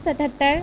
77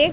1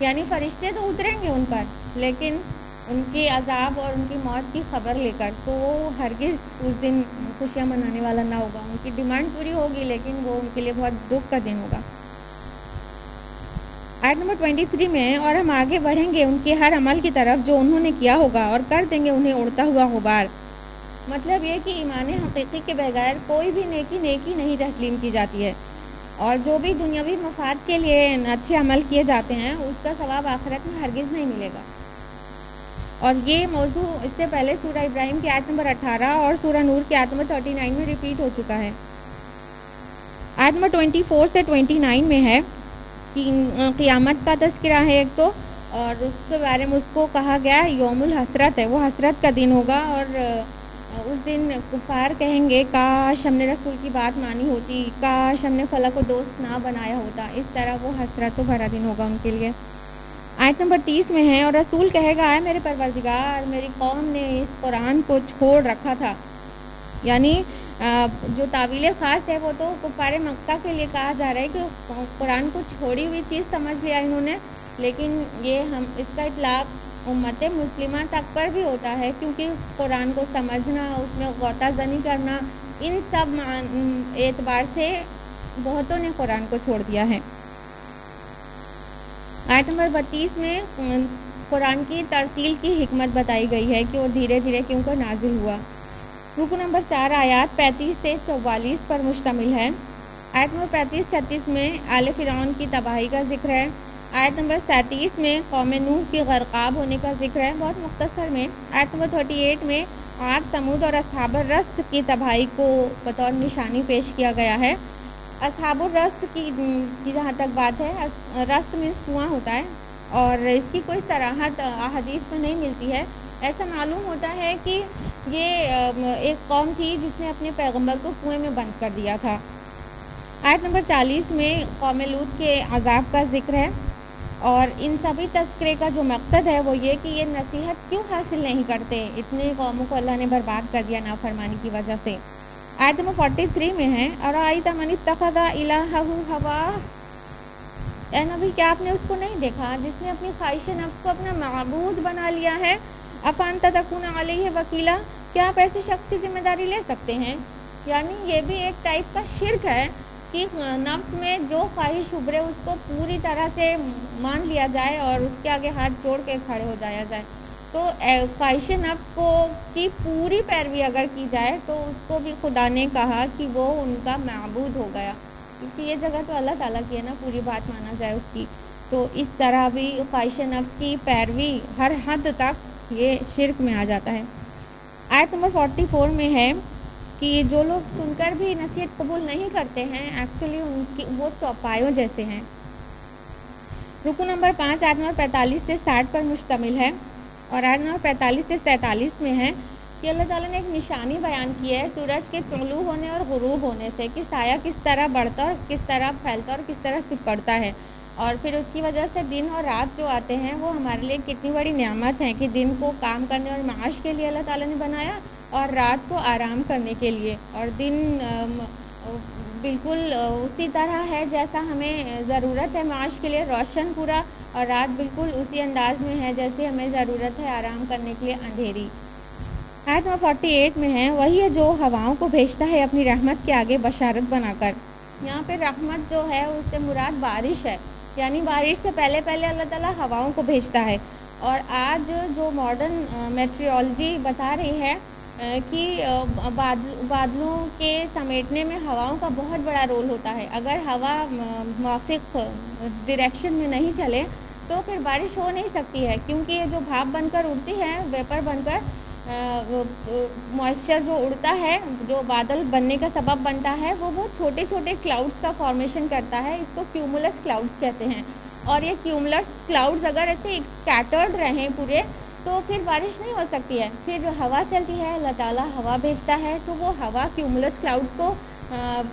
یعنی فرشتے تو اتریں گے ان پر، لیکن ان کے عذاب اور ان کی موت کی خبر لے کر، تو وہ ہرگز اس دن خوشیاں منانے والا نہ ہوگا. ان کی ڈیمانڈ پوری ہوگی لیکن وہ ان کے لیے بہت دکھ کا دن ہوگا. آیت نمبر 23 میں ہے، اور ہم آگے بڑھیں گے ان کے ہر عمل کی طرف جو انہوں نے کیا ہوگا، اور کر دیں گے انہیں اڑتا ہوا غبار. مطلب یہ کہ ایمان حقیقی کے بغیر کوئی بھی نیکی نہیں تسلیم کی جاتی ہے، اور جو بھی دنیاوی مفاد کے لیے اچھے عمل کیے جاتے ہیں اس کا ثواب آخرت میں ہرگز نہیں ملے گا. اور یہ موضوع اس سے پہلے سورہ ابراہیم کی آیت نمبر 18 اور سورہ نور کی آیت نمبر 39 میں ریپیٹ ہو چکا ہے. آیت نمبر 24 سے 29 میں ہے کہ قیامت کا تذکرہ ہے ایک تو، اور اس کے بارے میں اس کو کہا گیا یوم الحسرت ہے، وہ حسرت کا دن ہوگا. اور اس دن کفار کہیں گے کاش ہم نے رسول کی بات مانی ہوتی، کاش ہم نے فلاں کو دوست نہ بنایا ہوتا. اس طرح وہ حسرت و بھرا دن ہوگا ان کے لیے. آیت نمبر 30 میں ہے، اور رسول کہے گا اے میرے پروردگار، میری قوم نے اس قرآن کو چھوڑ رکھا تھا. یعنی جو تعویل خاص ہے وہ تو کفار مکہ کے لیے کہا جا رہا ہے کہ قرآن کو چھوڑی ہوئی چیز سمجھ لیا انہوں نے، لیکن یہ اس کا اطلاق امت مسلمہ تک پر بھی ہوتا ہے، کیونکہ اس قرآن کو سمجھنا، اس میں غوطہ زنی کرنا، ان سب اعتبار سے بہتوں نے قرآن کو چھوڑ دیا ہے. آیت نمبر 32 میں قرآن کی ترتیل کی حکمت بتائی گئی ہے کہ وہ دھیرے دھیرے کیوں کر نازل ہوا. رکو نمبر 4 آیات 35 سے 44 پر مشتمل ہے. آیت نمبر 35-36 میں آل فرعون کی تباہی کا ذکر ہے. آیت نمبر 37 میں قوم نوح کی غرقاب ہونے کا ذکر ہے بہت مختصر میں. آیت نمبر 38 میں عاد، ثمود اور اصحاب الرس کی تباہی کو بطور نشانی پیش کیا گیا ہے. اصحاب الرس کی جہاں تک بات ہے، رس مینس کنواں ہوتا ہے، اور اس کی کوئی صراحت احادیث میں نہیں ملتی ہے. ایسا معلوم ہوتا ہے کہ یہ ایک قوم تھی جس نے اپنے پیغمبر کو کنویں میں بند کر دیا تھا. آیت نمبر 40 میں قوم لوط کے عذاب کا ذکر ہے، اور ان سبھی تذکرے کا جو مقصد ہے وہ یہ کہ یہ نصیحت کیوں حاصل نہیں کرتے، اتنے قوموں کو اللہ نے برباد کر دیا نافرمانی کی وجہ سے. آیت نمبر 43 میں ہے، ارأیت من اتخذ الہہ ہواہ، اے نبی کیا آپ نے اس کو نہیں دیکھا جس نے اپنی خواہش نفس کو اپنا معبود بنا لیا ہے. افانت تکون علیہ وکیلا، کیا آپ ایسے شخص کی ذمہ داری لے سکتے ہیں. یعنی یہ بھی ایک ٹائپ کا شرک ہے کہ نفس میں جو خواہش ابھرے اس کو پوری طرح سے مان لیا جائے اور اس کے آگے ہاتھ جوڑ کے کھڑے ہو جایا جائے. تو خواہش نفس کو کی پوری پیروی اگر کی جائے تو اس کو بھی خدا نے کہا کہ وہ ان کا معبود ہو گیا، کیونکہ یہ جگہ تو اللہ تعالیٰ کی ہے نا، پوری بات مانا جائے اس کی. تو اس طرح بھی خواہش نفس کی پیروی ہر حد تک یہ شرک میں آ جاتا ہے. آیت نمبر 44 میں ہے کہ جو لوگ سن کر بھی نصیحت قبول نہیں کرتے ہیں ایکچولی ان کی وہ چوپایوں جیسے ہیں. رکو نمبر 5 آیت نمبر 45 سے 60 پر مشتمل ہے، اور آیت نمبر 45 سے 47 میں ہے کہ اللہ تعالیٰ نے ایک نشانی بیان کی ہے سورج کے طلوع ہونے اور غروب ہونے سے، کہ سایہ کس طرح بڑھتا اور کس طرح پھیلتا اور کس طرح سکڑتا ہے، اور پھر اس کی وجہ سے دن اور رات جو آتے ہیں وہ ہمارے لیے کتنی بڑی نعمت ہے کہ دن کو کام کرنے اور معاش کے لیے اللہ تعالیٰ نے بنایا، اور رات کو آرام کرنے کے لیے. اور دن بالکل اسی طرح ہے جیسا ہمیں ضرورت ہے معاش کے لیے روشن پورا، اور رات بالکل اسی انداز میں ہے جیسے ہمیں ضرورت ہے آرام کرنے کے لیے اندھیری. آیت نمبر 48 میں ہے، وہی ہے جو ہواؤں کو بھیجتا ہے اپنی رحمت کے آگے بشارت بنا کر. یہاں پہ رحمت جو ہے اس سے مراد بارش ہے، یعنی بارش سے پہلے اللہ تعالیٰ ہواؤں کو بھیجتا ہے. اور آج جو ماڈرن میٹریولوجی بتا رہی ہے کہ بادلوں کے سمیٹنے میں ہواؤں کا بہت بڑا رول ہوتا ہے. اگر ہوا موافق ڈائریکشن میں نہیں چلے تو پھر بارش ہو نہیں سکتی ہے، کیونکہ یہ جو بھاپ بن کر اڑتی ہے، ویپر بن کر موئسچر جو اڑتا ہے، جو بادل بننے کا سبب بنتا ہے، وہ بہت چھوٹے چھوٹے کلاؤڈز کا فارمیشن کرتا ہے. اس کو کیومولس کلاؤڈز کہتے ہیں. اور یہ کیومولس کلاؤڈز اگر ایسے اسکیٹرڈ رہیں پورے تو پھر بارش نہیں ہو سکتی ہے. پھر جو ہوا چلتی ہے اللہ تعالیٰ ہوا بھیجتا ہے تو وہ ہوا کیومولس کلاؤڈز کو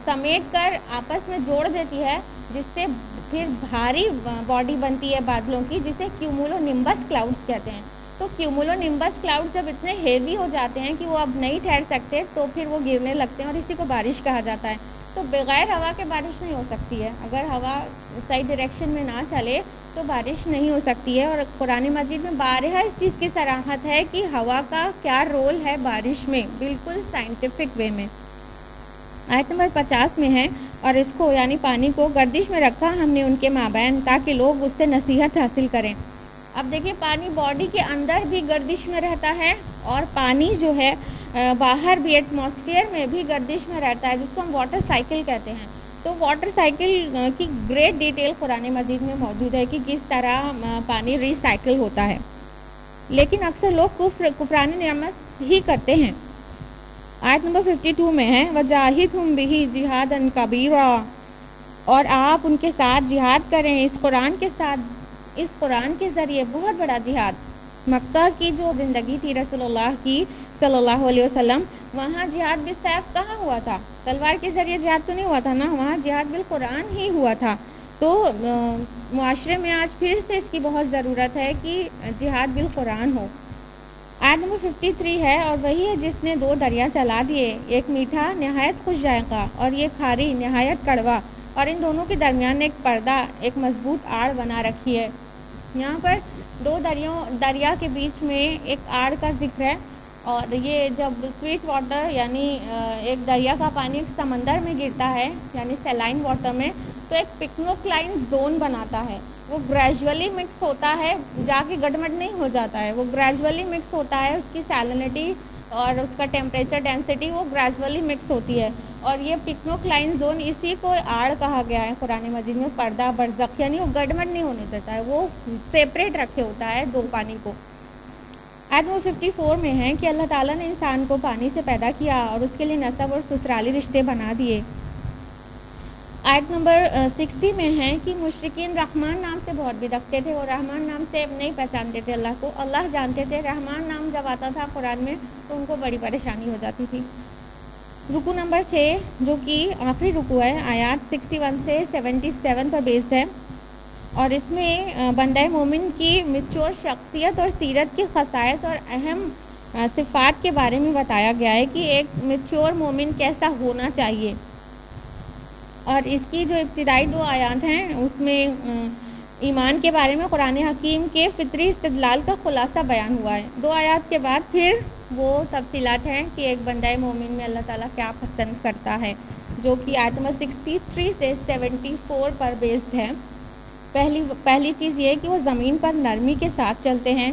سمیٹ کر آپس میں جوڑ دیتی ہے، جس سے پھر بھاری باڈی بنتی ہے بادلوں کی، جسے کیومولو نمبس کلاؤڈز کہتے ہیں. تو کیومولو نمبس کلاؤڈ جب اتنے ہیوی ہو جاتے ہیں کہ وہ اب نہیں ٹھہر سکتے تو پھر وہ گرنے لگتے ہیں، اور اسی کو بارش کہا جاتا ہے. تو بغیر ہوا کے بارش نہیں ہو سکتی ہے. اگر ہوا صحیح ڈائریکشن میں نہ چلے تو بارش نہیں ہو سکتی ہے. اور قرآن مجید میں بارہا اس چیز کی صراحت ہے کہ ہوا کا کیا رول ہے بارش میں، بالکل سائنٹیفک وے میں. آیت نمبر 50 میں ہے، اور اس کو یعنی پانی کو گردش میں رکھا ہم نے ان کے مابین تاکہ لوگ اس سے نصیحت حاصل کریں. اب دیکھیے پانی باڈی کے اندر بھی گردش میں رہتا ہے، اور پانی جو ہے باہر بھی ایٹماسفیئر میں بھی گردش میں رہتا ہے، جس کو ہم واٹر سائیکل کہتے ہیں. تو واٹر سائیکل کی گریٹ ڈیٹیل قرآن مجید میں موجود ہے کہ کس طرح پانی ری سائیکل ہوتا ہے. لیکن اکثر لوگ کفران نعمت ہی کرتے ہیں. آیت نمبر 52 میں ہے وَجَاهِدْهُمْ بِهِ جِهَادًا كَبِيرًا، اور آپ ان کے ساتھ جہاد کریں اس قرآن کے ساتھ، اس قرآن کے ذریعے بہت بڑا جہاد. مکہ کی جو زندگی تھی رسول اللہ کی صلی اللہ علیہ وسلم، وہاں جہاد بالسیف کہاں ہوا تھا؟ تلوار کے ذریعے جہاد تو نہیں ہوا تھا نا، وہاں جہاد بالقرآن ہی ہوا تھا. تو معاشرے میں آج پھر سے اس کی بہت ضرورت ہے کہ جہاد بالقرآن ہو. آیت نمبر 53 ہے، اور وہی ہے جس نے 2 دریا چلا دیے، ایک میٹھا نہایت خوش ذائقہ اور یہ کھاری نہایت کڑوا، اور ان دونوں کے درمیان ایک پردہ، ایک مضبوط آڑ بنا رکھی ہے. یہاں پر 2 دریا کے بیچ میں ایک آڑ کا ذکر ہے. اور یہ جب سویٹ واٹر یعنی ایک دریا کا پانی ایک سمندر میں گرتا ہے یعنی سیلائن واٹر میں، تو ایک پکنوکلائن زون بناتا ہے. وہ گریجولی مکس ہوتا ہے، جا کے گڈمڈ نہیں ہو جاتا ہے، وہ گریجولی مکس ہوتا ہے. اس کی سیلنٹی اور اس کا ٹیمپریچر ڈینسٹی وہ گریجولی مکس ہوتی ہے. اور یہ پکنوکلائن زون اسی کو آڑ کہا گیا ہے قرآن مجید میں. پردہ برزخ یعنی وہ گڈمڈ نہیں ہونے دیتا ہے، وہ سیپریٹ رکھے ہوتا ہے 2 پانی کو. آیت نمبر 54 میں ہے کہ اللہ تعالیٰ نے انسان کو پانی سے پیدا کیا اور اس کے لیے نسب اور سسرالی رشتے بنا دیے. آیت نمبر 60 میں ہے کہ مشرکین رحمان نام سے بہت بھی رکھتے تھے اور رحمان نام سے نہیں پہچانتے تھے اللہ کو. اللہ جانتے تھے، رحمان نام جب آتا تھا قرآن میں تو ان کو بڑی پریشانی ہو جاتی تھی. رکو نمبر 6 جو کہ آخری رکو ہے، آیات 61 سے 77 پر بیسڈ ہے، اور اس میں بندہ مومن کی میچور شخصیت اور سیرت کی خصائص اور اہم صفات کے بارے میں بتایا گیا ہے کہ ایک میچور مومن کیسا ہونا چاہیے. اور اس کی جو ابتدائی 2 آیات ہیں اس میں ایمان کے بارے میں قرآن حکیم کے فطری استدلال کا خلاصہ بیان ہوا ہے. 2 آیات کے بعد پھر وہ تفصیلات ہیں کہ ایک بندہ مومن میں اللہ تعالیٰ کیا پسند کرتا ہے، جو کہ آیت نمبر 63 سے 74 پر بیسڈ ہے. پہلی چیز یہ کہ وہ زمین پر نرمی کے ساتھ چلتے ہیں.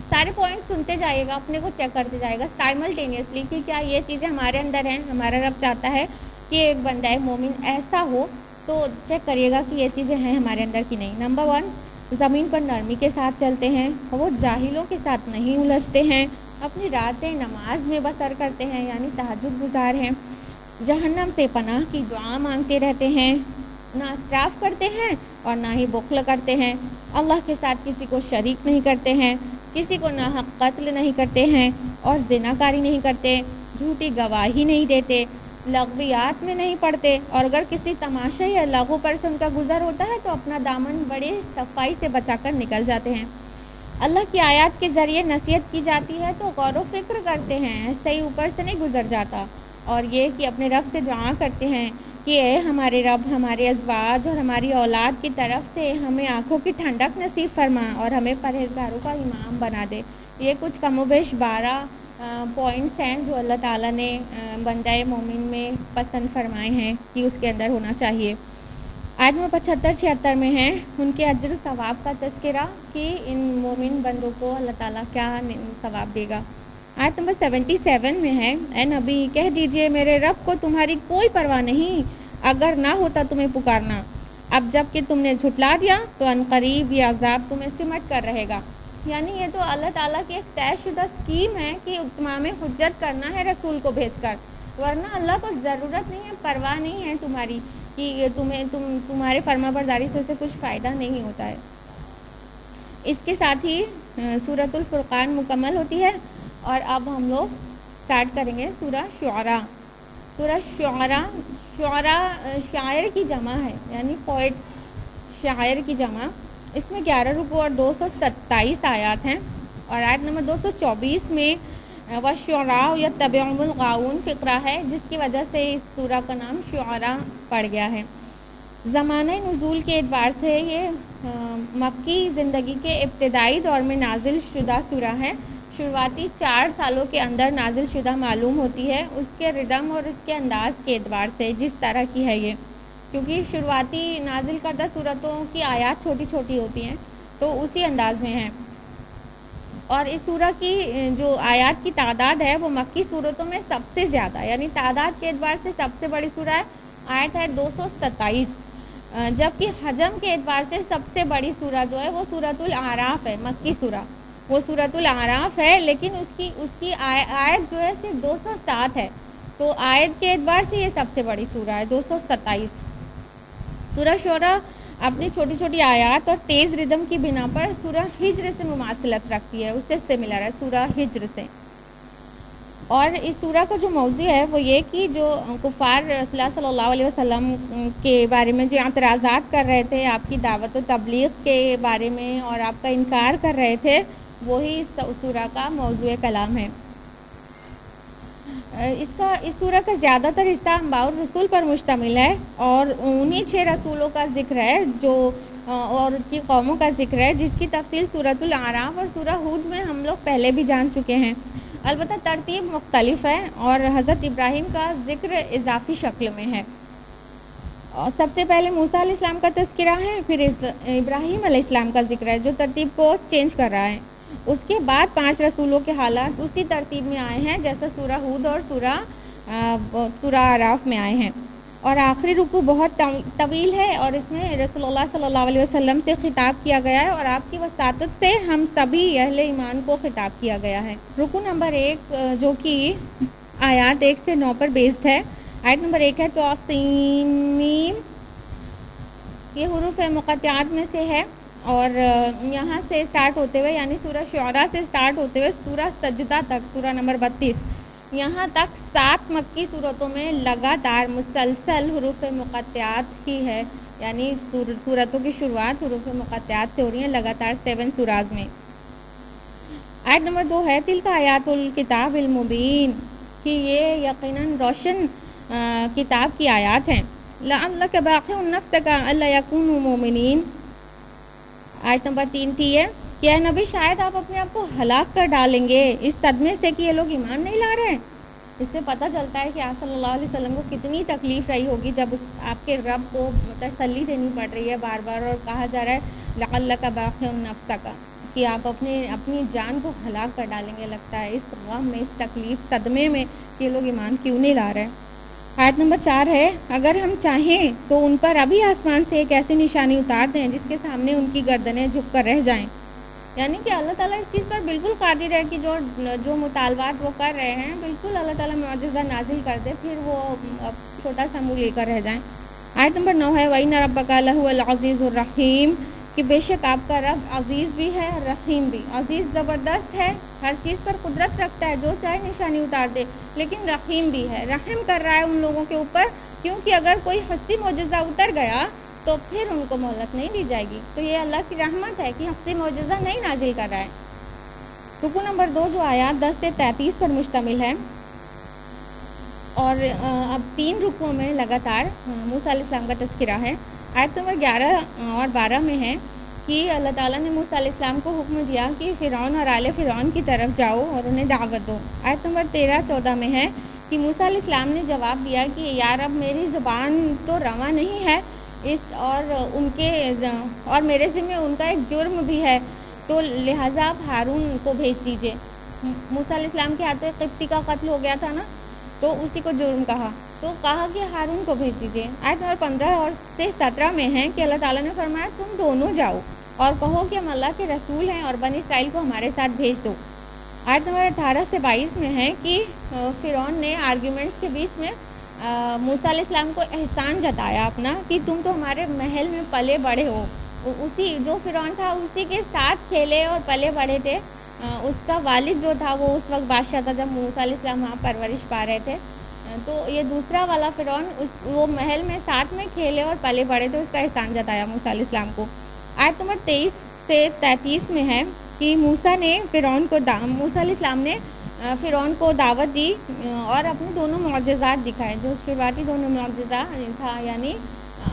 سارے پوائنٹ سنتے جائیے گا، اپنے کو چیک کرتے جائے گا سائملٹینیسلی کہ کیا یہ چیزیں ہمارے اندر ہیں. ہمارا رب چاہتا ہے کہ ایک بندہ مومن ایسا ہو، تو چیک کریے گا کہ یہ چیزیں ہیں ہمارے اندر کی نہیں. نمبر 1 زمین پر نرمی کے ساتھ چلتے ہیں، وہ جاہلوں کے ساتھ نہیں الجھتے ہیں، اپنی راتیں نماز میں بسر کرتے ہیں یعنی تہجد گزار ہیں، جہنم سے پناہ کی دعا مانگتے رہتے ہیں، نہ اسراف کرتے ہیں اور نہ ہی بخل کرتے ہیں، اللہ کے ساتھ کسی کو شریک نہیں کرتے ہیں، کسی کو ناحق قتل نہیں کرتے ہیں اور زنا کاری نہیں کرتے، جھوٹی گواہی نہیں دیتے، لغویات میں نہیں پڑتے، اور اگر کسی تماشا یا لغو پر سے ان کا گزر ہوتا ہے تو اپنا دامن بڑے صفائی سے بچا کر نکل جاتے ہیں. اللہ کی آیات کے ذریعے نصیحت کی جاتی ہے تو غور و فکر کرتے ہیں، صحیح اوپر سے نہیں گزر جاتا. اور یہ کہ اپنے رب سے دعا کرتے ہیں کہ اے ہمارے رب، ہمارے ازواج اور ہماری اولاد کی طرف سے ہمیں آنکھوں کی ٹھنڈک نصیب فرما اور ہمیں پرہیزگاروں کا امام بنا دے. یہ کچھ کم و بیش 12 پوائنٹس ہیں جو اللہ تعالیٰ نے بندہ مومن میں پسند فرمائے ہیں کہ اس کے اندر ہونا چاہیے. آیت نمبر 75-76 میں ہے ان کے اجر و ثواب کا تذکرہ کہ ان مومن بندوں کو اللہ تعالیٰ کیا ثواب دے گا. آیت نمبر 77 میں ہے اے نبی کہہ دیجئے میرے رب کو تمہاری کوئی پرواہ نہیں، اگر نہ ہوتا تمہیں پکارنا، اب جب کہ تم نے جھٹلا دیا تو عنقریب یہ عذاب تمہیں سمٹ کر رہے گا. یعنی یہ تو اللہ تعالیٰ کی ایک طے شدہ اسکیم ہے کہ اتمام حجت کرنا ہے رسول کو بھیج کر، ورنہ اللہ کو ضرورت نہیں ہے، پرواہ نہیں ہے تمہاری کہ تمہارے فرما برداری سے کچھ فائدہ نہیں ہوتا ہے. اس کے ساتھ ہی سورۃ الفرقان مکمل ہوتی ہے، اور اب ہم لوگ سٹارٹ کریں گے سورہ شعراء. سورہ شعراء شاعر کی جمع ہے یعنی پوئٹس، شاعر کی جمع. اس میں 11 رکوع اور 227 آیات ہیں، اور آیت نمبر 224 میں وَالشُّعَرَاءُ يَتَّبِعُهُمُ الْغَاوُونَ فقرہ ہے جس کی وجہ سے اس سورہ کا نام شعراء پڑ گیا ہے. زمانہ نزول کے اعتبار سے یہ مکی زندگی کے ابتدائی دور میں نازل شدہ سورہ ہے. شروعاتی 4 سالوں کے اندر نازل شدہ معلوم ہوتی ہے اس کے ردم اور اس کے انداز کے اعتبار سے جس طرح کی ہے یہ، کیونکہ شروعاتی نازل کردہ صورتوں کی آیات چھوٹی چھوٹی ہوتی ہیں تو اسی انداز میں ہیں. اور اس سورہ کی جو آیات کی تعداد ہے وہ مکی صورتوں میں سب سے زیادہ، یعنی تعداد کے اعتبار سے سب سے بڑی سورہ ہے. آیت ہے 227، جبکہ حجم کے اعتبار سے سب سے بڑی سورہ جو ہے وہ سورۃ الاعراف ہے. مکی سورہ وہ سورۃ الاعراف ہے، لیکن اس کی آیت جو ہے صرف 207 ہے. تو آیت کے اعتبار سے یہ سب سے بڑی سورہ ہے 227. سورہ شورہ اپنی چھوٹی چھوٹی آیات اور تیز ردم کی بنا پر سورہ ہجر سے مماثلت رکھتی ہے، اس سے سملر ہے سورہ ہجر سے. اور اس سورہ کا جو موضوع ہے وہ یہ کہ جو کفار رسول اللہ صلی اللہ علیہ وسلم کے بارے میں جو اعتراضات کر رہے تھے آپ کی دعوت و تبلیغ کے بارے میں اور آپ کا انکار کر رہے تھے، وہی اس سورہ کا موضوع کلام ہے. اس سورہ کا زیادہ تر حصہ انباء الرسول پر مشتمل ہے اور انہی 6 رسولوں کا ذکر ہے جو اور ان کی قوموں کا ذکر ہے، جس کی تفصیل سورۃ الاعراف اور سورہ ہود میں ہم لوگ پہلے بھی جان چکے ہیں. البتہ ترتیب مختلف ہے اور حضرت ابراہیم کا ذکر اضافی شکل میں ہے. اور سب سے پہلے موسیٰ علیہ السلام کا تذکرہ ہے، پھر ابراہیم علیہ السلام کا ذکر ہے جو ترتیب کو چینج کر رہا ہے. اس کے بعد 5 رسولوں کے حالات اسی ترتیب میں آئے ہیں جیسا سورہ ہود اور سورہ اعراف میں آئے ہیں. اور آخری رکوع بہت طویل ہے اور اس میں رسول اللہ صلی اللہ علیہ وسلم سے خطاب کیا گیا ہے اور آپ کی وساطت سے ہم سبھی اہل ایمان کو خطاب کیا گیا ہے. رکوع نمبر 1 جو کہ آیات 1 سے 9 پر بیسڈ ہے. آیت نمبر 1 ہے توسین میم، یہ حروف مقطعات میں سے ہے اور یہاں سے سٹارٹ ہوتے ہوئے یعنی سورہ شعراء سے سٹارٹ ہوتے ہوئے سورہ سجدہ تک، سورہ نمبر 32 یہاں تک 7 مکی صورتوں میں لگاتار مسلسل حروف مقطعات ہی ہے، یعنی صورتوں کی شروعات حروف مقطعات سے ہو رہی ہیں لگاتار 7 سوراز میں. آیت نمبر 2 ہے تلک آیات الکتاب المبین، کہ یہ یقیناً روشن کتاب کی آیات ہیں. لعلک باخع نفسک الا یکونوا مؤمنین. آیت نمبر 3 تھی ہے کہ اے نبی شاید آپ اپنے آپ کو ہلاک کر ڈالیں گے اس صدمے سے کہ یہ لوگ ایمان نہیں لا رہے ہیں. اس سے پتہ چلتا ہے کہ آپ صلی اللہ علیہ وسلم کو کتنی تکلیف رہی ہوگی جب آپ کے رب کو تسلی دینی پڑ رہی ہے بار بار اور کہا جا رہا ہے لعلک باخع نفسک، کہ آپ اپنی جان کو ہلاک کر ڈالیں گے. لگتا ہے اس غم میں، اس تکلیف صدمے میں کہ یہ لوگ ایمان کیوں نہیں لا رہے. آیت نمبر 4 ہے اگر ہم چاہیں تو ان پر ابھی آسمان سے ایک ایسی نشانی اتار دیں جس کے سامنے ان کی گردنیں جھک کر رہ جائیں. یعنی کہ اللہ تعالیٰ اس چیز پر بالکل قادر ہے کہ جو مطالبات وہ کر رہے ہیں بالکل اللہ تعالیٰ معجزہ نازل کر دے، پھر وہ چھوٹا سا منہ لے کر رہ جائیں. آیت نمبر 9 ہے وَإِنَّ رَبَّكَ لَهُوَ الْعَزِيزُ الرَّحِيمُ، کہ بے شک آپ کا رب عزیز بھی ہے اور رحیم بھی. عزیز زبردست ہے، ہر چیز پر قدرت رکھتا ہے، جو چاہے نشانی اتار دے، لیکن رحیم بھی ہے، رحم کر رہا ہے ان لوگوں کے اوپر، کیونکہ اگر کوئی حسی معجزہ اتر گیا تو پھر ان کو مہلت نہیں دی جائے گی. تو یہ اللہ کی رحمت ہے کہ حسی معجزہ نہیں نازل کر رہا ہے. رکوع نمبر 2 جو آیات 10 سے 33 پر مشتمل ہے اور اب 3 رکوعوں میں لگاتار موسیٰ علیہ السلام کا تذکرہ ہے. آیت نمبر 11 اور 12 میں ہے کہ اللہ تعالیٰ نے موسیٰ علیہ السلام کو حکم دیا کہ فرعون اور آل فرعون کی طرف جاؤ اور انہیں دعوت دو. آیت نمبر 13-14 میں ہے کہ موسیٰ علیہ السلام نے جواب دیا کہ یا رب میری زبان تو رواں نہیں ہے اور میرے ذمہ ان کا ایک جرم بھی ہے، تو لہٰذا آپ ہارون کو بھیج دیجئے. موسیٰ علیہ السلام کے ہاتھوں قبطی کا قتل ہو گیا تھا نا، تو اسی کو جرم کہا، تو کہا کہ ہارون کو بھیج دیجئے. آیت نمبر 15 اور سے 17 میں ہے کہ اللہ تعالیٰ نے فرمایا تم دونوں جاؤ اور کہو کہ ہم اللہ کے رسول ہیں اور بنی اسرائیل کو ہمارے ساتھ بھیج دو. آیت نمبر 18 سے 22 میں ہے کہ فرعون نے آرگیومنٹس کے بیچ میں موسیٰ علیہ السلام کو احسان جتایا اپنا کہ تم تو ہمارے محل میں پلے بڑے ہو. اسی جو فرعون تھا اسی کے ساتھ کھیلے اور پلے بڑے تھے. اس کا والد جو تھا وہ اس وقت بادشاہ تھا جب موسیٰ علیہ السلام وہاں پرورش پا رہے تھے. تو یہ دوسرا والا فرعون وہ محل میں ساتھ میں کھیلے اور پلے بڑے تھے، اس کا احسان جتایا موسیٰ علیہ السلام کو. آیت نمبر 23 سے 33 میں ہے کہ موسیٰ علیہ السلام نے فرعون کو دعوت دی اور اپنے دونوں معجزات دکھائے. جو شروعاتی دونوں معجزہ تھا یعنی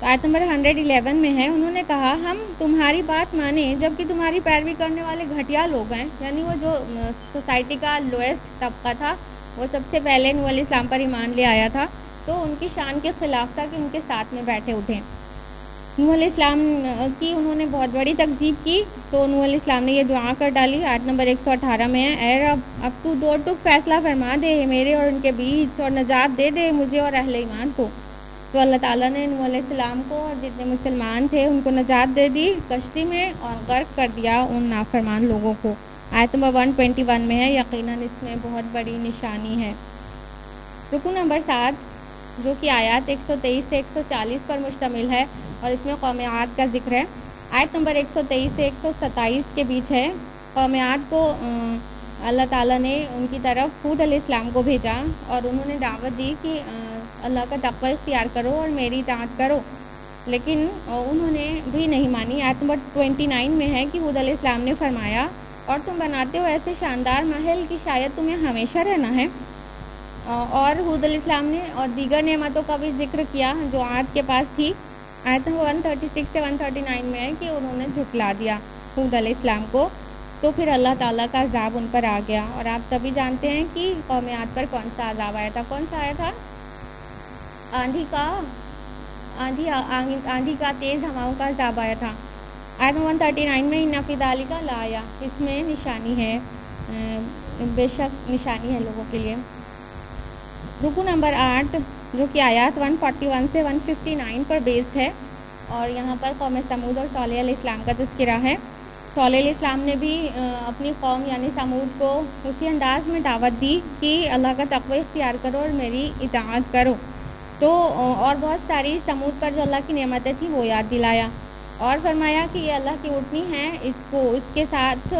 تو آیت نمبر 111 میں ہے، انہوں نے کہا ہم تمہاری بات مانیں جبکہ تمہاری پیروی کرنے والے گھٹیا لوگ ہیں. یعنی وہ جو سوسائٹی کا لوئسٹ طبقہ تھا، وہ سب سے پہلے نوح علیہ السلام پر ایمان لے آیا تھا، تو ان کی شان کے خلاف تھا کہ ان کے ساتھ میں بیٹھے اٹھے. نوح علیہ السلام کی انہوں نے بہت بڑی تکذیب کی، تو نوح علیہ السلام نے یہ دعا کر ڈالی. آیت نمبر 118 میں ہے، اے رب اب تو دو ٹوک فیصلہ فرما دے میرے اور ان کے بیچ، اور نجات دے دے مجھے اور اہل ایمان کو. تو اللہ تعالیٰ نے نوح علیہ السلام کو اور جتنے مسلمان تھے ان کو نجات دے دی کشتی میں، اور غرق کر دیا ان نافرمان لوگوں کو. آیت نمبر 121 میں ہے، یقیناً اس میں بہت بڑی نشانی ہے. رکو نمبر 7 جو کہ آیات 123 سے 140 پر مشتمل ہے، اور اس میں قوم عاد کا ذکر ہے. آیت نمبر 123 سے 127 کے بیچ ہے. قوم عاد کو اللہ تعالیٰ نے ان کی طرف ہود علیہ السلام کو بھیجا، اور انہوں نے دعوت دی کہ اللہ کا تقوی اختیار کرو اور میری اطاعت کرو، لیکن انہوں نے بھی نہیں مانی. آیت نمبر 29 میں ہے کہ ہود علیہ السلام نے فرمایا، اور تم بناتے ہو ایسے شاندار محل کہ شاید تمہیں ہمیشہ رہنا ہے. اور ہود علیہ السلام نے اور دیگر نعمتوں کا بھی ذکر کیا جو عاد کے پاس تھی. آیت 136 سے 139 میں ہے کہ انہوں نے جھٹلا دیا ہود علیہ السلام کو، تو پھر اللہ تعالیٰ کا عذاب ان پر آ گیا. اور آپ سبھی جانتے ہیں کہ قوم عاد پر کون سا عذاب آیا تھا. کون سا آیا تھا؟ آندھی کا تیز ہواؤں کا عذاب آیا تھا. آیت 139 میں ان فی ذالک لآیہ، اس میں نشانی ہے، بے شک نشانی ہے لوگوں کے لیے. رکو نمبر 8 جو کہ آیات 141 سے 159 پر بیسڈ ہے، اور یہاں پر قوم سمود اور صالح علیہ السلام کا تذکرہ ہے. صالح علیہ السلام نے بھی اپنی قوم یعنی سمود کو اسی انداز میں دعوت دی کہ اللہ کا تقوی اختیار کرو اور میری اطاعت کرو. تو اور بہت ساری سمود پر جو اللہ کی نعمتیں تھیں وہ یاد دلایا، اور فرمایا کہ یہ اللہ کی اونٹنی ہے، اس کے ساتھ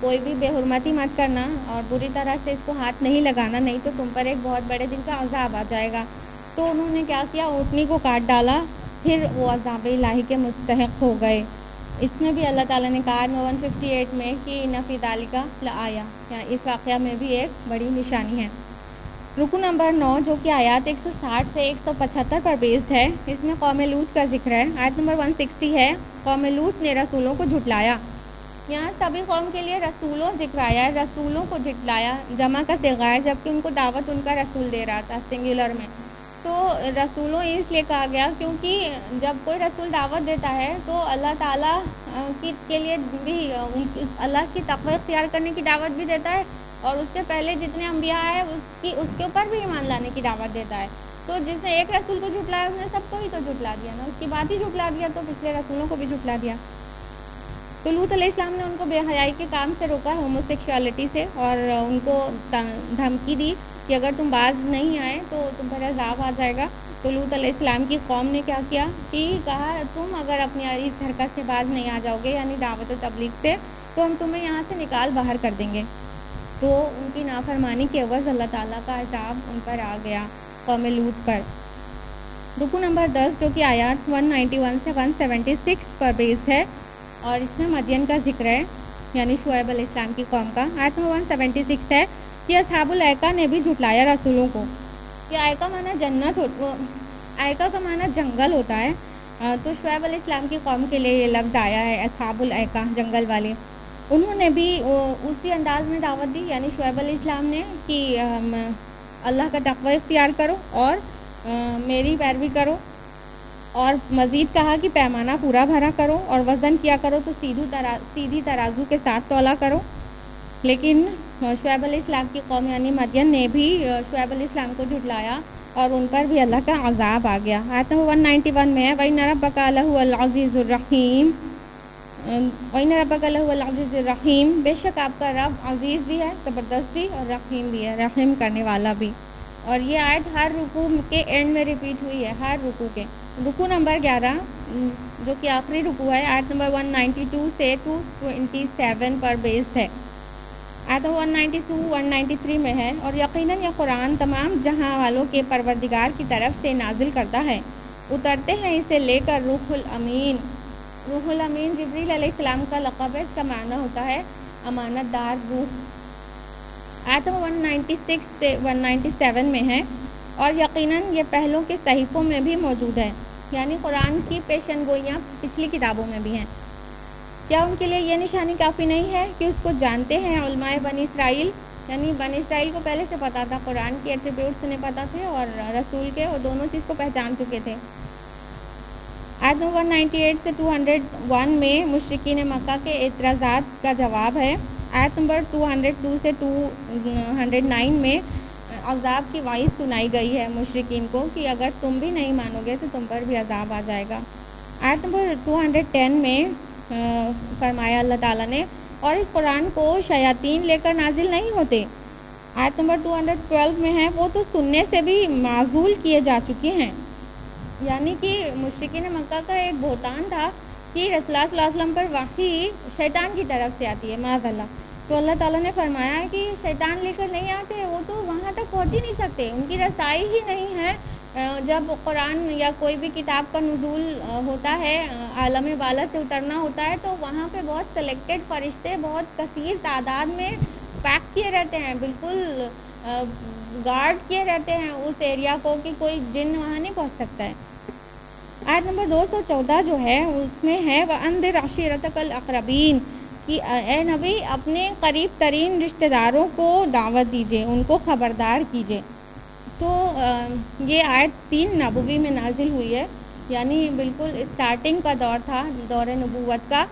کوئی بھی بے حرمتی مت کرنا اور بری طرح سے اس کو ہاتھ نہیں لگانا، نہیں تو تم پر ایک بہت بڑے دن کا عذاب آ جائے گا. تو انہوں نے کیا کیا؟ اونٹنی کو کاٹ ڈالا، پھر وہ عذاب الہی کے مستحق ہو گئے. اس میں بھی اللہ تعالیٰ نے کہا 158 میں کہ ان فی ذالک لآیہ، اس واقعہ میں بھی ایک بڑی نشانی ہے. رکو نمبر 9 جو کہ آیات 160 سے 175 پر بیسڈ ہے، اس میں قوم لوط کا ذکر ہے. آیت نمبر 160 ہے، قوم لوط نے رسولوں کو جھٹلایا. یہاں سبھی قوم کے لیے رسولوں ذکر آیا ہے، رسولوں کو جھٹلایا جمع کا صیغہ ہے، جبکہ ان کو دعوت ان کا رسول دے رہا تھا سنگولر میں. تو رسولوں اس لیے کہا گیا کیونکہ جب کوئی رسول دعوت دیتا ہے تو اللہ تعالیٰ کے لیے بھی اللہ کی تقوی اختیار کرنے کی دعوت بھی دیتا ہے، اور اس سے پہلے جتنے انبیاء ہیں اس کے اوپر بھی ایمان لانے کی دعوت دیتا ہے. تو جس نے ایک رسول کو جھٹلایا اس نے سب کو ہی تو جھٹلا دیا نا، اس کی بات ہی جھٹلا دیا، تو پچھلے رسولوں کو بھی جھٹلا دیا. تو لوط علیہ السلام نے ان کو بے حیائی کے کام سے روکا، ہوموسیکشوالٹی سے، اور ان کو دھمکی دی کہ اگر تم باز نہیں آئے تو تم پر عذاب آ جائے گا. تو لوط علیہ السلام کی قوم نے کیا کیا کہ کہا تم اگر اپنی اس حرکت سے باز نہیں آ جاؤ گے یعنی دعوت و تبلیغ سے، تو ہم تمہیں یہاں سے نکال باہر کر دیں گے. تو ان کی نافرمانی کے عوض اللہ تعالیٰ کا عذاب ان پر آ گیا قوم لوط پر. رکو نمبر 10 جو کہ آیات 191 سے 176 پر بیسڈ ہے، اور اس میں مدین کا ذکر ہے یعنی شعیب علیہ السلام کی قوم کا. آیت 176 ہے کہ اصحاب الایکہ نے بھی جھٹلایا رسولوں کو. کہ ایکا معنی جنت ایکا کا معنی جنگل ہوتا ہے، تو شعیب علیہ السلام کی قوم کے لیے یہ لفظ آیا ہے اصحاب الایکہ، جنگل والے. انہوں نے بھی اسی انداز میں دعوت دی یعنی شعیب علیہ السلام نے کہ اللہ کا تقوی اختیار کرو اور میری پیروی کرو، اور مزید کہا کہ پیمانہ پورا بھرا کرو اور وزن کیا کرو تو سیدھی ترازو کے ساتھ تولا کرو. لیکن شعیب علیہ السلام کی قوم یعنی مدین نے بھی شعیب علیہ السلام کو جھٹلایا، اور ان پر بھی اللہ کا عذاب آ گیا. آیت 191 میں ہے وَإِنَّ رَبَّكَ لَهُوَ الْعَزِيزُ الرَّحِيمُ، وَإِنَّ رَبَّكَ لَهُوَ الْعَزِيزُ الرَّحِيمُ، بے شک آپ کا رب عزیز بھی ہے، زبردست بھی، اور رحیم بھی ہے، رحم کرنے والا بھی. اور یہ آیت ہر رکوع کے اینڈ میں ریپیٹ ہوئی ہے، ہر رکوع کے. رکوع نمبر 11 جو کہ آخری رکوع ہے، آیت نمبر 192 سے 227 پر بیسڈ ہے. آیت 192 193 میں ہے، اور یقیناً یہ قرآن تمام جہاں والوں کے پروردگار کی طرف سے نازل کرتا ہے، اترتے ہیں اسے لے کر روح الامین. روح الامین جبریل علیہ السلام کا لقب ہے، اس کا معنی ہوتا ہے امانت دار روح. آیت 196 سے 197 میں ہے، اور یقیناً یہ پہلوں کے صحیفوں میں بھی موجود ہے. یعنی قرآن کی پیشن گوئیاں پچھلی کتابوں میں بھی ہیں. کیا ان کے لیے یہ نشانی کافی نہیں ہے کہ اس کو جانتے ہیں علماء بنی اسرائیل؟ یعنی بنی اسرائیل کو پہلے سے پتہ تھا، قرآن کی ایٹریبیوٹس انہیں پتہ تھے اور رسول کے، اور دونوں چیز کو پہچان چکے تھے. آیت نمبر 198 سے 201 میں مشرکین مکہ کے اعتراضات کا جواب ہے. آیت نمبر 202 سے 209 میں عذاب کی وعید سنائی گئی ہے مشرکین کو کہ اگر تم بھی نہیں مانو گے تو تم پر بھی عذاب آ جائے گا. آیت نمبر 210 میں فرمایا اللہ تعالیٰ نے، اور اس قرآن کو شیاطین لے کر نازل نہیں ہوتے. آیت نمبر 212 میں ہے، وہ تو سننے سے بھی معزول کیے جا چکے ہیں. یعنی کہ مشرکین مکہ کا ایک بہتان تھا کہ رسول اللہ صلی اللہ علیہ وسلم پر وحی شیطان کی طرف سے آتی ہے، معاذ اللہ. تو اللہ تعالیٰ نے فرمایا ہے کہ شیطان لے کر نہیں آتے، وہ تو وہاں تک پہنچ ہی نہیں سکتے، ان کی رسائی ہی نہیں ہے. جب قرآن یا کوئی بھی کتاب کا نزول ہوتا ہے، عالم بالا سے اترنا ہوتا ہے، تو وہاں پہ بہت سلیکٹڈ فرشتے بہت کثیر تعداد میں پیک کیے رہتے ہیں، بالکل گارڈ کیے رہتے ہیں اس ایریا کو کہ کوئی جن وہاں نہیں پہنچ سکتا ہے. آیت نمبر 214 جو ہے اس میں ہے وَأَنذِرْ عَشِيرَتَكَ الْأَقْرَبِينَ کہ اے نبی اپنے قریب ترین رشتہ داروں کو دعوت دیجیے، ان کو خبردار کیجیے. تو یہ آیت 3 نبوی میں نازل ہوئی ہے، یعنی بالکل اسٹارٹنگ کا دور تھا، دور نبوت کا.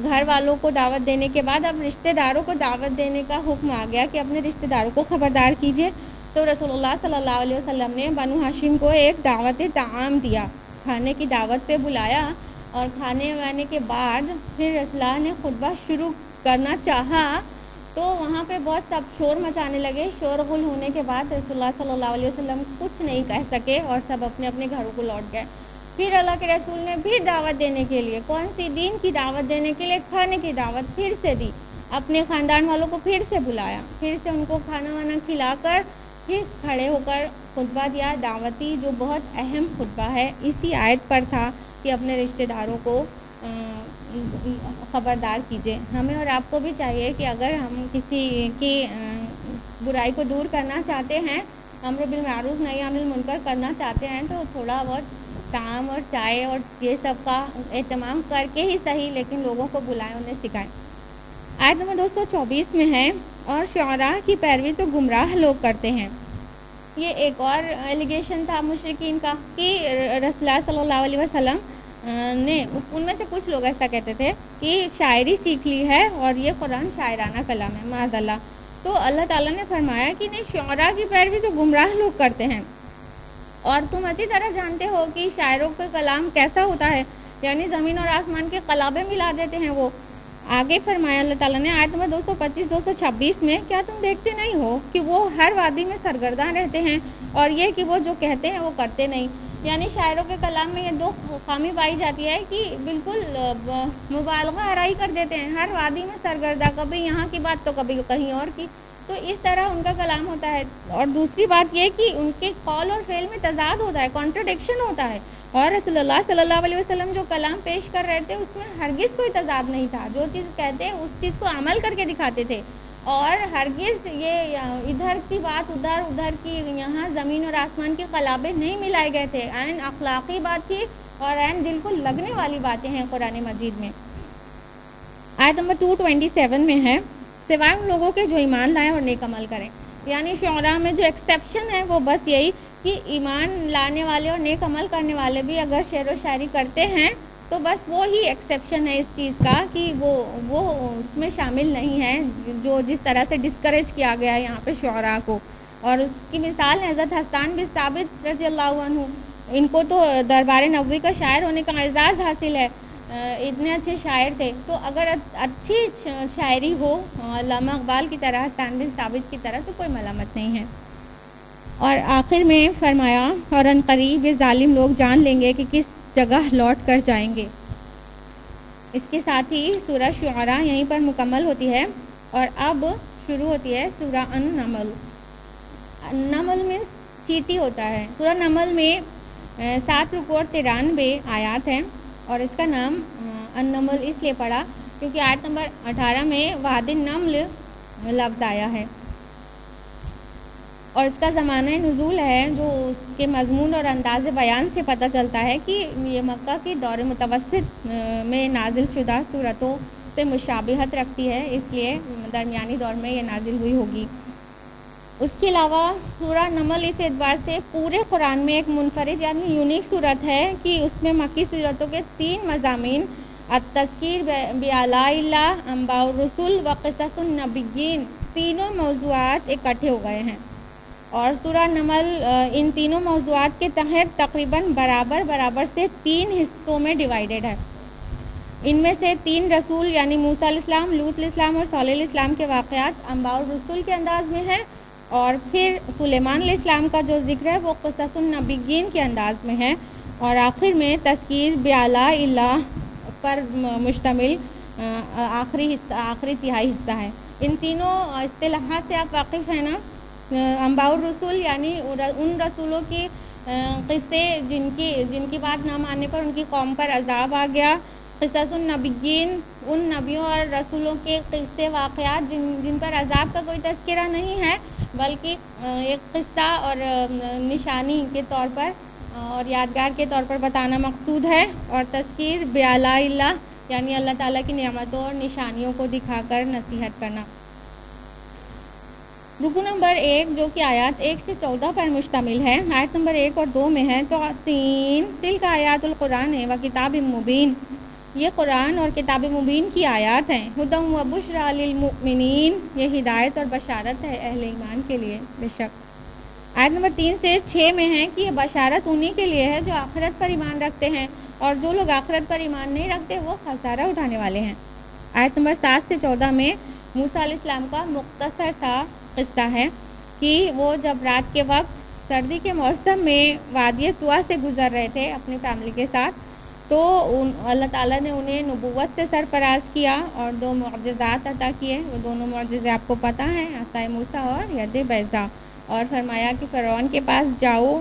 گھر والوں کو دعوت دینے کے بعد اب رشتہ داروں کو دعوت دینے کا حکم آ گیا کہ اپنے رشتہ داروں کو خبردار کیجیے. تو رسول اللہ صلی اللہ علیہ وسلم نے بنو ہاشم کو ایک دعوت طعام دیا، کھانے کی دعوت پہ بلایا، اور کھانے وانے کے بعد پھر رسول اللہ نے خطبہ شروع کرنا چاہا تو وہاں پہ بہت سب شور مچانے لگے. شور غل ہونے کے بعد رسول اللہ صلی اللہ علیہ وسلم کچھ نہیں کہہ سکے اور سب اپنے اپنے گھروں کو لوٹ گئے. پھر اللہ کے رسول نے پھر دعوت دینے کے لیے، کون سی؟ دین کی دعوت دینے کے لیے کھانے کی دعوت پھر سے دی، اپنے خاندان والوں کو پھر سے بلایا، پھر سے ان کو کھانا وانا کھلا کر پھر کھڑے ہو کر خطبہ دیا دعوتی، جو بہت اہم خطبہ ہے. اسی آیت پر تھا کہ اپنے رشتہ داروں کو خبردار کیجیے. ہمیں اور آپ کو بھی چاہیے کہ اگر ہم کسی کی برائی کو دور کرنا چاہتے ہیں، امر بالمعروف نہی عن المنکر کرنا چاہتے ہیں، تو تھوڑا بہت طعام اور چائے اور یہ سب کا اہتمام کر کے ہی صحیح، لیکن لوگوں کو بلائیں، انہیں سکھائیں. آیت نمبر 224 میں ہے اور شعراء کی پیروی تو گمراہ لوگ کرتے ہیں. یہ ایک اور ایلیگیشن تھا مشرکین کا کہ رسول اللہ صلی اللہ علیہ وسلم نے، ان میں سے کچھ لوگ ایسا کہتے تھے کہ شاعری سیکھ لی ہے اور یہ قرآن شاعرانہ کلام ہے، معاذ اللہ. تو اللہ تعالیٰ نے فرمایا کہ نہیں، شعراء کی پیروی تو گمراہ لوگ کرتے ہیں. اور تم اچھی طرح جانتے ہو کہ شاعروں کا کلام کیسا ہوتا ہے، یعنی زمین اور آسمان کے قلابے ملا دیتے ہیں وہ. آگے فرمایا اللہ تعالیٰ نے آیت نمبر 225-226 میں، کیا تم دیکھتے نہیں ہو کہ وہ ہر وادی میں سرگرداں رہتے ہیں، اور یہ کہ وہ جو کہتے ہیں وہ کرتے نہیں. یعنی شاعروں کے کلام میں یہ دو خامی پائی جاتی ہے کہ بالکل مبالغہ آرائی کر دیتے ہیں، ہر وادی میں سرگرداں، کبھی یہاں کی بات تو کبھی کہیں اور کی. تو اس طرح ان کا کلام ہوتا ہے. اور دوسری بات یہ کہ ان کے قول اور فعل میں تضاد ہوتا ہے، کانٹرڈکشن ہوتا ہے. اور رسول اللہ صلی اللہ علیہ وسلم جو کلام پیش کر رہے تھے اس میں ہرگز کوئی تضاد نہیں تھا، جو چیز کہتے اس چیز کو عمل کر کے دکھاتے تھے. اور ہرگز یہ ادھر کی بات ادھر، ادھر کی یہاں، زمین اور آسمان کے قلابے نہیں ملائے گئے تھے. عین اخلاقی بات تھی اور عین دل کو لگنے والی باتیں ہیں قرآن مجید میں. آیت نمبر 227 میں ہے، سوائے ان لوگوں کے جو ایمان لائیں اور نیک عمل کریں. یعنی شعراء میں جو ایکسیپشن ہے وہ بس یہی کہ ایمان لانے والے اور نیک عمل کرنے والے بھی اگر شعر و شاعری کرتے ہیں تو بس وہ ہی ایکسیپشن ہے اس چیز کا کہ وہ اس میں شامل نہیں ہے، جو جس طرح سے ڈسکریج کیا گیا ہے یہاں پہ شعراء کو. اور اس کی مثال حضرت حسان بن ثابت رضی اللہ عنہ، ان کو تو دربار نبوی کا شاعر ہونے کا اعزاز حاصل ہے، اتنے اچھے شاعر تھے. تو اگر اچھی شاعری ہو علامہ اقبال کی طرح، حسان بن ثابت کی طرح، تو کوئی ملامت نہیں ہے. اور آخر میں فرمایا اور ان قریب یہ ظالم لوگ جان لیں گے کہ کس جگہ لوٹ کر جائیں گے. اس کے ساتھ ہی سورہ شعراء یہیں پر مکمل ہوتی ہے اور اب شروع ہوتی ہے سورہ النمل. نمل میں چیٹی ہوتا ہے. سورہ نمل میں 7 رکوع اور 93 آیات ہیں اور اس کا نام النمل اس لیے پڑا کیونکہ آیت نمبر 18 میں واد النمل لفظ آیا ہے. اور اس کا زمانہ نزول ہے جو اس کے مضمون اور انداز بیان سے پتہ چلتا ہے کہ یہ مکہ کی دور متوسط میں نازل شدہ صورتوں سے مشابہت رکھتی ہے، اس لیے درمیانی دور میں یہ نازل ہوئی ہوگی۔ اس کے علاوہ سورہ نمل اس اعتبار سے پورے قرآن میں ایک منفرد یعنی یونیک صورت ہے کہ اس میں مکی صورتوں کے 3 مضامین التذکیر بآلاء اللہ، انباء الرسل و قصص النبیین، تینوں موضوعات اکٹھے ہو گئے ہیں، اور سورہ نمل ان تینوں موضوعات کے تحت تقریباً برابر سے 3 حصوں میں ڈیوائیڈڈ ہے۔ ان میں سے 3 رسول یعنی موسیٰ علیہ السلام، لوط علیہ السلام اور صالح علیہ السلام کے واقعات انباء الرسل کے انداز میں ہیں، اور پھر سلیمان علیہ السلام کا جو ذکر ہے وہ قصص النبیین کے انداز میں ہے، اور آخر میں تذکیر بآلاء اللہ پر مشتمل آخری تہائی حصہ ہے۔ ان تینوں اصطلاحات سے آپ واقف ہیں نا؟ انباء الرسل یعنی ان رسولوں کی قصے جن کی بات نہ ماننے پر ان کی قوم پر عذاب آ گیا۔ قصص النبیین ان نبیوں اور رسولوں کے قصے واقعات جن پر عذاب کا کوئی تذکرہ نہیں ہے، بلکہ ایک قصہ اور نشانی کے طور پر اور یادگار کے طور پر بتانا مقصود ہے، اور تذکیر بآلاء اللہ یعنی اللہ تعالیٰ کی نعمتوں اور نشانیوں کو دکھا کر نصیحت کرنا۔ رکو نمبر 1 جو کہ آیات 1 سے 14 پر مشتمل ہے، آیت نمبر 1 اور 2 میں ہے تو سین تلک آیات القرآن و کتاب مبین، یہ قرآن اور کتاب مبین کی آیات ہیں، ہدی و بشریٰ للمؤمنین، یہ ہدایت اور بشارت ہے اہل ایمان کے لیے بے شک۔ آیت نمبر 3 سے 6 میں ہے کہ یہ بشارت انہی کے لیے ہے جو آخرت پر ایمان رکھتے ہیں، اور جو لوگ آخرت پر ایمان نہیں رکھتے وہ خسارہ اٹھانے والے ہیں۔ آیت نمبر 7 سے 14 میں موسیٰ علیہ السلام کا مختصر سا قصہ ہے کہ وہ جب رات کے وقت سردی کے موسم میں وادی طویٰ سے گزر رہے تھے اپنی فیملی کے ساتھ، تو اللہ تعالیٰ نے انہیں نبوت سے سرفراز کیا اور 2 معجزات عطا کیے۔ وہ دونوں معجزے آپ کو پتہ ہیں، عصا موسیٰ اور ید بیضاء، اور فرمایا کہ فرعون کے پاس جاؤ،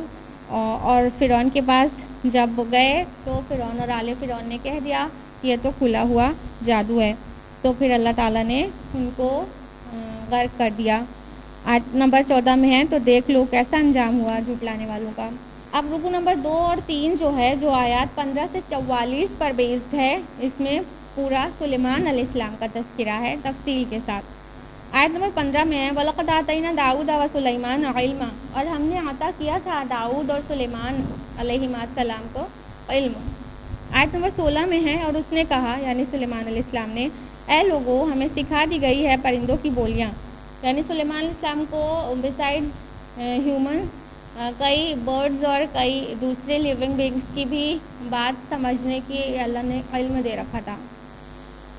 اور فرعون کے پاس جب گئے تو فرعون اور آل فرعون نے کہہ دیا کہ یہ تو کھلا ہوا جادو ہے، تو پھر اللہ تعالیٰ نے ان کو غرق کر دیا۔ آیت نمبر 14 میں ہے تو دیکھ لو کیسا انجام ہوا جھٹلانے والوں کا۔ اب رکو نمبر 2 اور 3 جو ہے، جو آیات 15 سے 44 پر بیسڈ ہے، اس میں پورا سلیمان علیہ السلام کا تذکرہ ہے تفصیل کے ساتھ۔ آیت نمبر 15 میں ہے وَلَقَدْ آتَيْنَا دَاوُودَ وَسُلَيْمَانَ عِلْمًا، اور ہم نے عطا کیا تھا داؤد اور سلیمان علیہ السلام کو علم۔ آیت نمبر 16 میں ہے اور اس نے کہا یعنی سلیمان علیہ السلام نے، اے لوگو ہمیں سکھا دی گئی ہے پرندوں کی بولیاں، یعنی سلیمان علیہ السلام کو بیسائڈ ہیومنز کئی برڈز اور کئی دوسرے لیونگ بینگس کی بھی بات سمجھنے کی اللہ نے علم دے رکھا تھا۔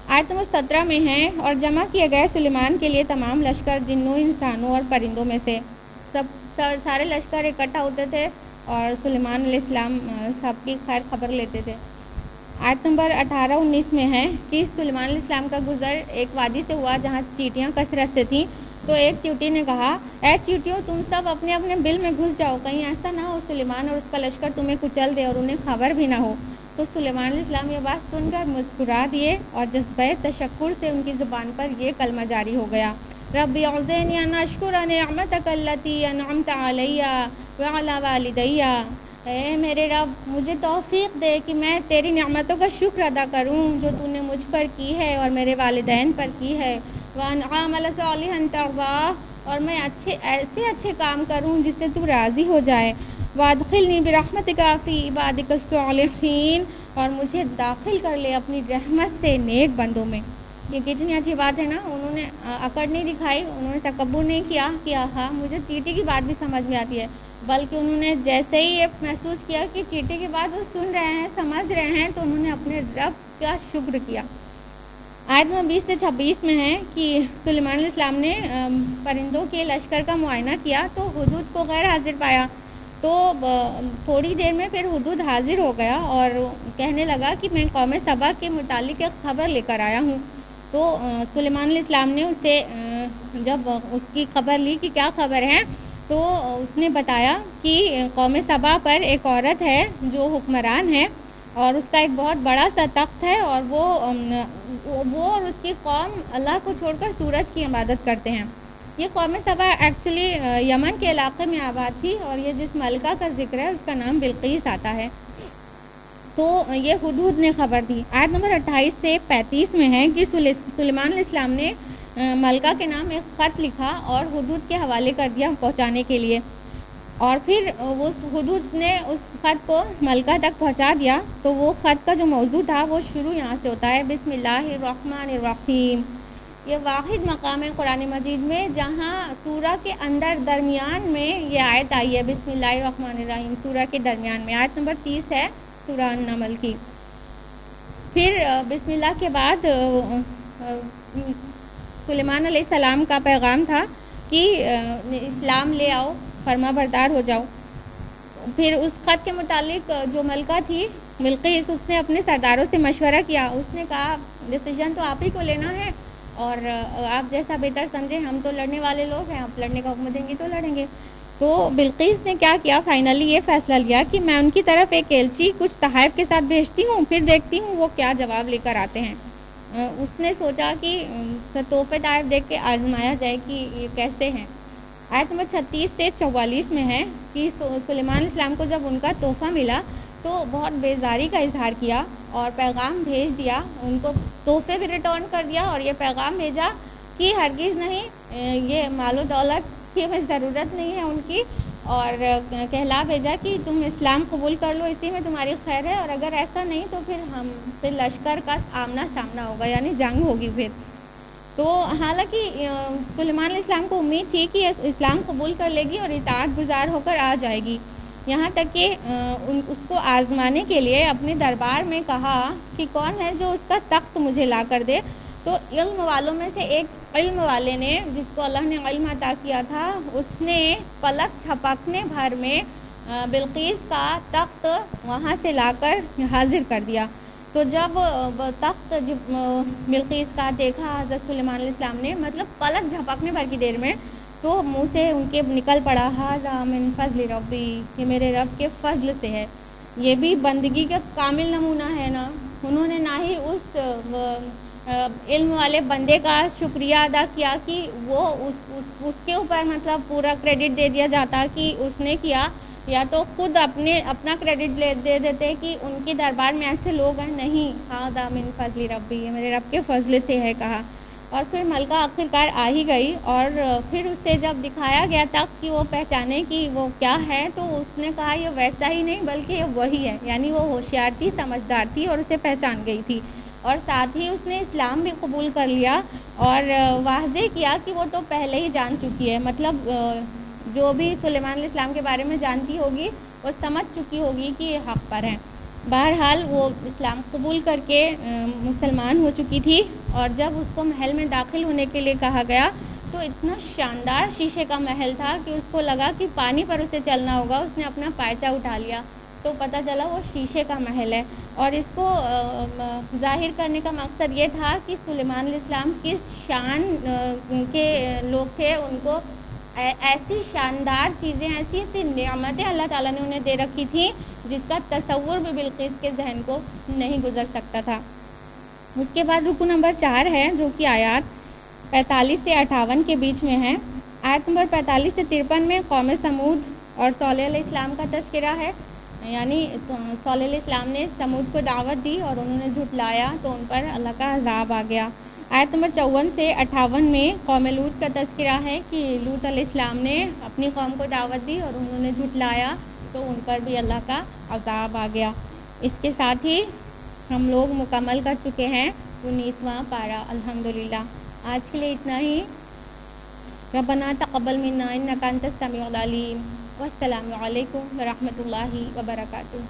آیت نمبر 17 میں ہے اور جمع کیے گئے سلیمان کے لیے تمام لشکر جنوں، انسانوں اور پرندوں میں سے، سارے لشکر اکٹھا ہوتے تھے اور سلیمان علیہ السلام سب کی خیر خبر لیتے تھے۔ آیت نمبر 18-19 میں ہے کہ سلیمان علیہ السلام کا گزر ایک وادی سے ہوا جہاں چیٹیاں کثرت سے تھیں، تو ایک چیوٹی نے کہا، اے چیوٹیوں تم سب اپنے اپنے بل میں گھس جاؤ، کہیں ایسا نہ ہو سلیمان اور اس کا لشکر تمہیں کچل دے اور انہیں خبر بھی نہ ہو۔ تو سلیمان علیہ السلام یہ بات سن کر مسکرا دیے اور جذبۂ تشکر سے ان کی زبان پر یہ کلمہ جاری ہو گیا، رب اعوذنی ان اشکر نعمتک التی انعمت علی وعلی والدی، اے میرے رب مجھے توفیق دے کہ میں تیری نعمتوں کا شکر ادا کروں جو تو نے مجھ پر کی ہے اور میرے والدین پر کی ہے، وَأَنْ أَعْمَلَ صَالِحًا تَرْضَاهُ، اور میں ایسے اچھے کام کروں جس سے تو راضی ہو جائے، وَأَدْخِلْنِي بِرَحْمَتِكَ فِي عِبَادِكَ الصَّالِحِينَ، اور مجھے داخل کر لے اپنی رحمت سے نیک بندوں میں۔ یہ کتنی اچھی بات ہے نا، انہوں نے اکڑ نہیں دکھائی، انہوں نے تکبر نہیں کیا کہ ہاں مجھے چیٹی کی بات بھی سمجھ میں آتی ہے، بلکہ انہوں نے جیسے ہی یہ محسوس کیا کہ چیٹی کی بات وہ سن رہے ہیں، سمجھ رہے ہیں، تو انہوں نے اپنے رب کا شکر کیا۔ آیت نمبر 20 سے 26 میں ہے کہ سلیمان علیہ السلام نے پرندوں کے لشکر کا معائنہ کیا تو ہدہد کو غیر حاضر پایا، تو تھوڑی دیر میں پھر ہدہد حاضر ہو گیا اور کہنے لگا کہ میں قوم سبا کے متعلق ایک خبر لے کر آیا ہوں۔ تو سلیمان علیہ السلام نے اسے جب اس کی خبر لی کہ کیا خبر ہے، تو اس نے بتایا کہ قوم سبا پر ایک عورت ہے جو حکمران ہے اور اس کا ایک بہت بڑا سا تخت ہے، اور وہ اور اس کی قوم اللہ کو چھوڑ کر سورج کی عبادت کرتے ہیں۔ یہ قوم سبا ایکچولی یمن کے علاقے میں آباد تھی، اور یہ جس ملکہ کا ذکر ہے اس کا نام بلقیس آتا ہے۔ تو یہ ہدہد نے خبر دی۔ آیت نمبر 28 سے 35 میں ہے کہ سلیمان علیہ السلام نے ملکہ کے نام ایک خط لکھا اور ہدہد کے حوالے کر دیا پہنچانے کے لیے، اور پھر اس ہدہد نے اس خط کو ملکہ تک پہنچا دیا۔ تو وہ خط کا جو موضوع تھا وہ شروع یہاں سے ہوتا ہے، بسم اللہ الرحمن الرحیم۔ یہ واحد مقام ہے قرآن مجید میں جہاں سورہ کے اندر درمیان میں یہ آیت آئی ہے، بسم اللہ الرحمن الرحیم، سورہ کے درمیان میں۔ آیت نمبر 30 ہے سورہ النمل کی۔ پھر بسم اللہ کے بعد سلیمان علیہ السلام کا پیغام تھا کہ اسلام لے آؤ، فرما بردار ہو جاؤ۔ پھر اس خط کے متعلق جو ملکہ تھی بلقیس، اس نے اپنے سرداروں سے مشورہ کیا۔ اس نے کہا ڈیسیژن تو آپ ہی کو لینا ہے، اور آپ جیسا بہتر سمجھیں، ہم تو لڑنے والے لوگ ہیں، آپ لڑنے کا حکم دیں گے تو لڑیں گے۔ تو بلقیس نے کیا کیا، فائنلی یہ فیصلہ لیا کہ میں ان کی طرف ایک ایلچی کچھ تحائف کے ساتھ بھیجتی ہوں، پھر دیکھتی ہوں وہ کیا جواب لے کر آتے ہیں۔ اس نے سوچا کہ تحفے تحائف دیکھ کے آزمایا جائے کہ یہ کیسے ہیں۔ آیت نمبر 36 سے 44 میں ہے کہ سلیمان علیہ السلام کو جب ان کا تحفہ ملا تو بہت بیزاری کا اظہار کیا اور پیغام بھیج دیا، ان کو تحفے بھی ریٹرن کر دیا، اور یہ پیغام بھیجا کہ ہرگز نہیں، یہ مال و دولت کی ہمیں ضرورت نہیں ہے ان کی، اور کہلا بھیجا کہ تم اسلام قبول کر لو، اسی میں تمہاری خیر ہے، اور اگر ایسا نہیں تو پھر لشکر کا آمنا سامنا ہوگا، یعنی جنگ ہوگی پھر۔ تو حالانکہ سلیمان علیہ السلام کو امید تھی کہ اسلام قبول کر لے گی اور اطاعت گزار ہو کر آ جائے گی، یہاں تک کہ اس کو آزمانے کے لیے اپنے دربار میں کہا کہ کون ہے جو اس کا تخت مجھے لا کر دے۔ تو علم والوں میں سے ایک علم والے نے، جس کو اللہ نے علم عطا کیا تھا، اس نے پلک جھپکنے بھر میں بلقیس کا تخت وہاں سے لا کر حاضر کر دیا۔ تو جب تخت بلقیس کا دیکھا حضرت سلیمان علیہ السلام نے، مطلب پلک جھپکنے بھر کی دیر میں، تو منہ سے ان کے نکل پڑا، ھذا من فضل ربی، یہ میرے رب کے فضل سے ہے۔ یہ بھی بندگی کا کامل نمونہ ہے نا۔ انہوں نے نہ ہی اس علم والے بندے کا شکریہ ادا کیا کہ وہ اس کے اوپر مطلب پورا کریڈٹ دے دیا جاتا کہ اس نے کیا، یا تو خود اپنا کریڈٹ دے دیتے کہ ان کے دربار میں ایسے لوگ ہیں، نہیں، ھذا من فضل ربی، یہ میرے رب کے فضل سے ہے کہا۔ اور پھر ملکہ آخرکار آ ہی گئی، اور پھر اسے جب دکھایا گیا تخت کہ وہ پہچانے کہ وہ کیا ہے، تو اس نے کہا یہ ویسا ہی نہیں بلکہ یہ وہی ہے، یعنی وہ ہوشیار تھی، سمجھدار تھی، اور اسے پہچان گئی تھی، اور ساتھ ہی اس نے اسلام بھی قبول کر لیا اور واضح کیا کہ وہ تو پہلے ہی جان چکی ہے، مطلب جو بھی سلیمان علیہ السلام کے بارے میں جانتی ہوگی وہ سمجھ چکی ہوگی کہ یہ حق پر ہیں۔ بہرحال وہ اسلام قبول کر کے مسلمان ہو چکی تھی، اور جب اس کو محل میں داخل ہونے کے لیے کہا گیا تو اتنا شاندار شیشے کا محل تھا کہ اس کو لگا کہ پانی پر اسے چلنا ہوگا، اس نے اپنا پائچہ اٹھا لیا تو پتہ چلا وہ شیشے کا محل ہے، اور اس کو ظاہر کرنے کا مقصد یہ تھا کہ سلیمان علیہ السلام کس شان کے لوگ تھے، ان کو ایسی شاندار چیزیں، ایسی نعمتیں اللہ تعالیٰ نے انہیں دے رکھی تھیں جس کا تصور بھی بلقیس کے ذہن کو نہیں گزر سکتا تھا۔ اس کے بعد رکو نمبر 4 ہے جو کہ آیات 45 سے 58 کے بیچ میں ہے۔ آیت نمبر 45 سے 53 میں قوم سمود اور صالح علیہ السلام کا تذکرہ ہے، یعنی صالح علیہ السلام نے سمود کو دعوت دی اور انہوں نے جھٹلایا تو ان پر اللہ کا عذاب آ گیا۔ آیت نمبر 54 سے 58 میں قوم لوط کا تذکرہ ہے کہ لوط علیہ السلام نے اپنی قوم کو دعوت دی اور انہوں نے جھٹلایا تو ان پر بھی اللہ کا عذاب آ گیا۔ اس کے ساتھ ہی ہم لوگ مکمل کر چکے ہیں 19واں پارہ، الحمدللہ۔ آج کے لیے اتنا ہی۔ ربنا تقبل منا انک انت السمیع العلیم، والسلام علیکم ورحمۃ اللہ وبرکاتہ۔